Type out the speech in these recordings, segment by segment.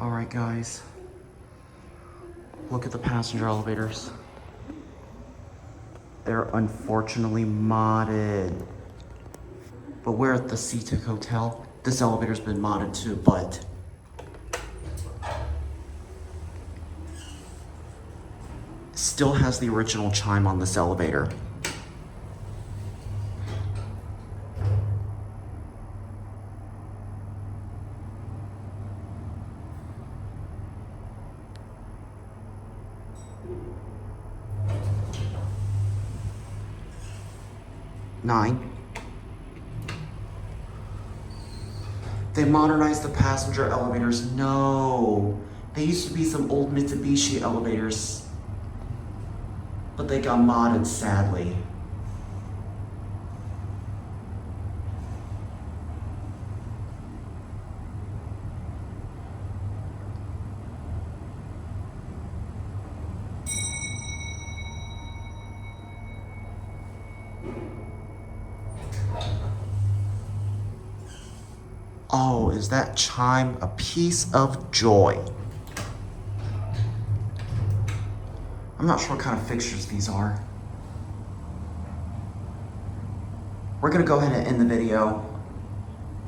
Alright guys, look at the passenger elevators. They're unfortunately modded. But we're at the CITIC hotel. This elevator's been modded too, but still has the original chime on this elevator. Nine. They modernized the passenger elevators. No. They used to be some old Mitsubishi elevators, but they got modded, sadly. Oh, is that chime a piece of joy? I'm not sure what kind of fixtures these are. We're gonna go ahead and end the video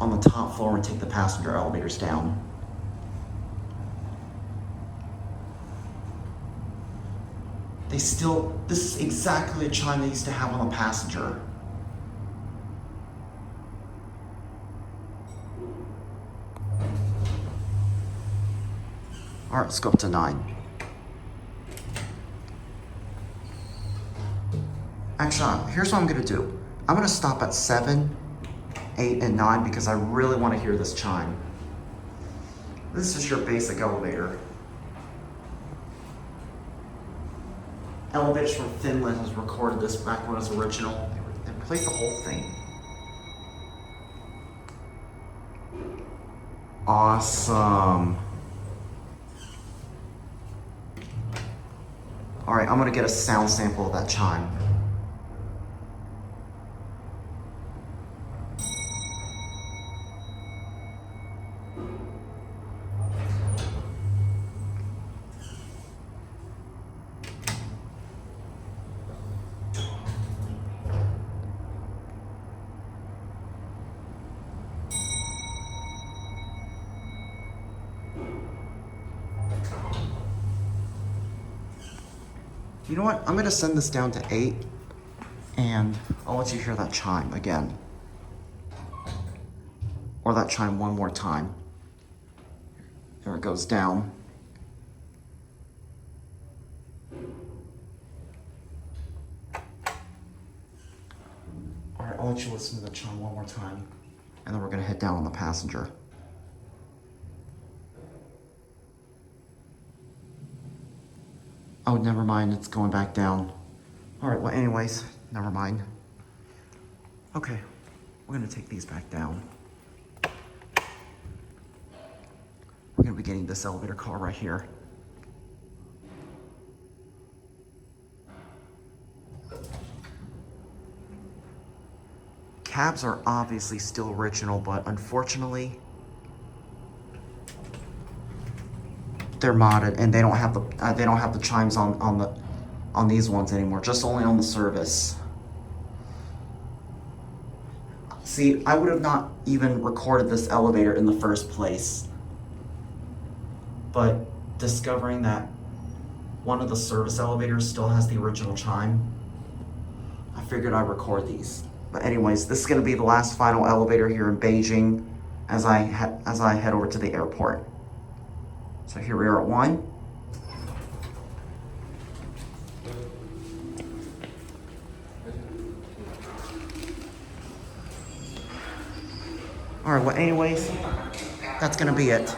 on the top floor and take the passenger elevators down. This is exactly the chime they used to have on the passenger. All right, let's go up to 9. Actually, here's what I'm gonna do. I'm gonna stop at 7, 8, and 9 because I really wanna hear this chime. This is your basic elevator. Elevators from Finland has recorded this back when it was original. They played the whole thing. Awesome. All right, I'm gonna get a sound sample of that chime. You know what? I'm gonna send this down to 8 and I'll let you hear that chime again. Or that chime one more time. There it goes down. All right, I'll let you listen to the chime one more time and then we're gonna head down on the passenger. Oh, never mind, it's going back down. All right, well, anyways, never mind. Okay, we're gonna take these back down. We're gonna be getting this elevator car right here. Cabs are obviously still original, but unfortunately, they're modded and they don't have the chimes on these ones anymore, just only on the service. See, I would have not even recorded this elevator in the first place, but discovering that one of the service elevators still has the original chime, I figured I'd record these. But anyways, this is gonna be the last final elevator here in Beijing as I head over to the airport. So here we are at 1. All right, well, anyways, that's gonna be it.